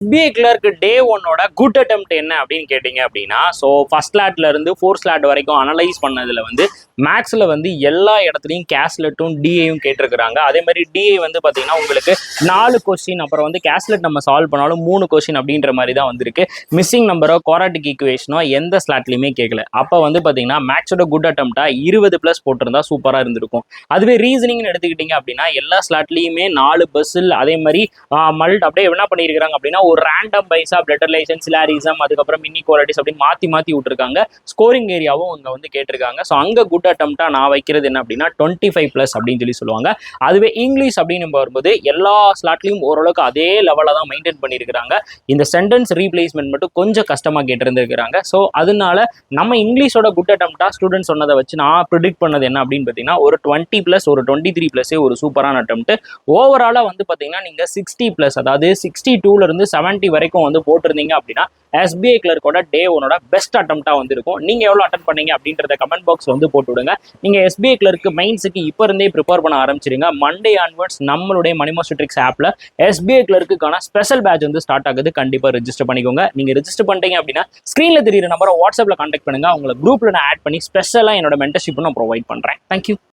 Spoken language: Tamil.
எஸ்பிஐ கிளர்க் டே ஒன்னோட குட் அட்டெம்ப்ட் என்ன அப்படின்னு கேட்டிங்க அப்படின்னா, ஸோ ஃபர்ஸ்ட் ஸ்லாட்ல இருந்து ஃபோர்த் ஸ்லாட் வரைக்கும் அனலைஸ் பண்ணதில் வந்து மேக்ஸில் வந்து எல்லா இடத்துலையும் கேஸ்லெட்டும் டிஏயும் கேட்டிருக்கிறாங்க. அதே மாதிரி டிஏ வந்து பார்த்தீங்கன்னா உங்களுக்கு 4 கொஸ்டின், அப்புறம் வந்து கேஸ்லெட் நம்ம சால்வ் பண்ணாலும் 3 கொஸ்டின் அப்படின்ற மாதிரி தான் வந்திருக்கு. மிஸ்ஸிங் நம்பரோ குவாட்ராட்டிக் ஈக்குவேஷனோ எந்த ஸ்லாட்லையுமே கேட்கல. அப்போ வந்து பார்த்தீங்கன்னா மேக்ஸோட குட் அட்டெம்ப்டா 20+ போட்டிருந்தா சூப்பராக இருந்திருக்கும். அதுவே ரீசனிங்னு எடுத்துக்கிட்டிங்க அப்படின்னா எல்லா ஸ்லாட்லையுமே 4 பஸ்ஸில் அதே மாதிரி அப்படியே என்ன பண்ணியிருக்கிறாங்க அப்படின்னா ஒரு ரேண்டம் பைஸா பிளட்டர்லைசேஷன், சிலாரிசம், அதுக்கப்புறம் இன்இக்வாலிட்டிஸ் அப்படின்னு மாற்றி விட்டுருக்காங்க. ஸ்கோரிங் ஏரியாவும் அங்கே வந்து கேட்டிருக்காங்க. ஸோ அங்கே குட் அட்டெம்ப்டா நான் வைக்கிறது என்ன அப்படின்னா 25+ அப்படின்னு சொல்லுவாங்க. அதுவே இங்கிலீஷ் அப்படின்னு வரும்போது எல்லா ஸ்லாட்லையும் ஓரளவுக்கு அதே லெவலில் தான் மெயின்டைன் பண்ணியிருக்கிறாங்க. இந்த சென்டென்ஸ் ரீப்ளேஸ்மெண்ட் மட்டும் கொஞ்சம் கஷ்டமாக கேட்டிருந்துருக்காங்க. ஸோ அதனால நம்ம இங்கிலீஷோட குட் அட்டெம்ப்டா ஸ்டூடெண்ட்ஸ் சொன்னதை வச்சு நான் ப்ரிடிக்ட் பண்ணது என்ன அப்படின்னு பார்த்தீங்கன்னா ஒரு 20+, ஒரு 23+, ஒரு சூப்பரான அட்டெம்ப்ட். ஓவராலாக வந்து பார்த்தீங்கன்னா நீங்கள் 60+, அதாவது 62ல இருந்து 70 வரைக்கும் வந்து போட்டிருந்தீங்க அப்படின்னா எஸ்பிஐ கிளர்க்கோட டே ஒன்னோட பெஸ்ட் அட்டெம்ப்டா வந்து இருக்கும். நீங்க எவ்வளவு அட்டன் பண்ணீங்க அப்படின்றத கமெண்ட் பாக்ஸ் வந்து போட்டு விடுங்க. நீங்க எஸ்பிஐ கிளர்க்கு மெயின்ஸுக்கு இப்போ இருந்தே ப்ரிப்பேர் பண்ண ஆரம்பிச்சிருங்க. மண்டே ஆன்வர்ட்ஸ் நம்மளுடைய மணி மாஸ்டர் ட்ரிக்ஸ் ஆப்ல எஸ்பிஐ கிளர்க்குக்கான ஸ்பெஷல் பேட்ச் வந்து ஸ்டார்ட் ஆகுது. கண்டிப்பா ரெஜிஸ்டர் பண்ணிக்கோங்க. நீங்க ரெஜிஸ்டர் பண்ணிட்டீங்க அப்படின்னா ஸ்கிரீன்ல தெரியுற நம்பரை வாட்ஸ்அப்ல கான்டாக்ட் பண்ணுங்க. உங்களை குரூப்ல நான் ஆட் பண்ணி ஸ்பெஷலா என்னோட மென்டர்ஷிப் நான் ப்ரொவைட் பண்றேன். தேங்க்யூ.